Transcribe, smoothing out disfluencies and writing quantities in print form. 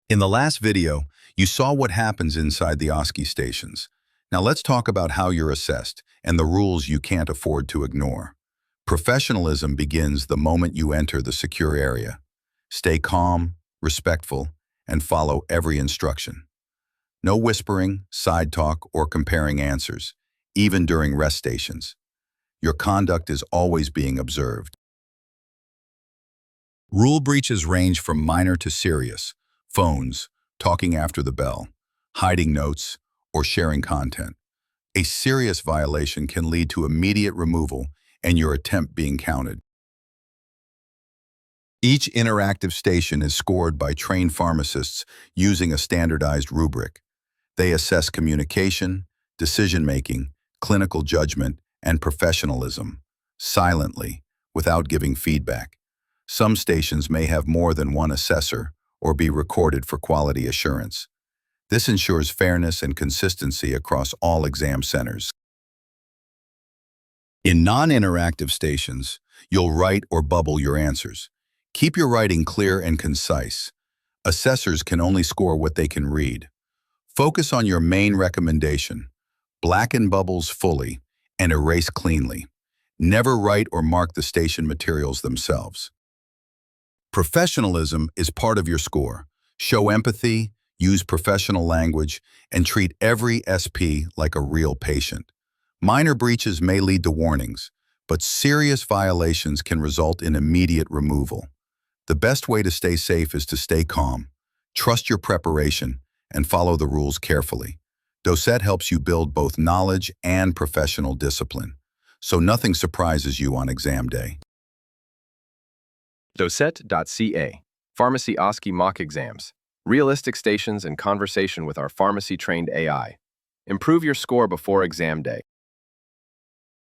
In the last video, you saw what happens inside the OSCE stations. Now let's talk about how you're assessed and the rules you can't afford to ignore. Professionalism begins the moment you enter the secure area. Stay calm, respectful, and follow every instruction. No whispering, side talk, or comparing answers, even during rest stations. Your conduct is always being observed. Rule breaches range from minor to serious: phones, talking after the bell, hiding notes, or sharing content. A serious violation can lead to immediate removal and your attempt being counted. Each interactive station is scored by trained pharmacists using a standardized rubric. They assess communication, decision-making, clinical judgment, and professionalism, silently, without giving feedback. Some stations may have more than one assessor or be recorded for quality assurance. This ensures fairness and consistency across all exam centers. In non-interactive stations, you'll write or bubble your answers. Keep your writing clear and concise. Assessors can only score what they can read. Focus on your main recommendation. Blacken bubbles fully and erase cleanly. Never write or mark the station materials themselves. Professionalism is part of your score. Show empathy, use professional language, and treat every SP like a real patient. Minor breaches may lead to warnings, but serious violations can result in immediate removal. The best way to stay safe is to stay calm, trust your preparation, and follow the rules carefully. OSCE helps you build both knowledge and professional discipline, so nothing surprises you on exam day. OSCE.ca. Pharmacy OSCE mock exams. Realistic stations and conversation with our pharmacy-trained AI. Improve your score before exam day.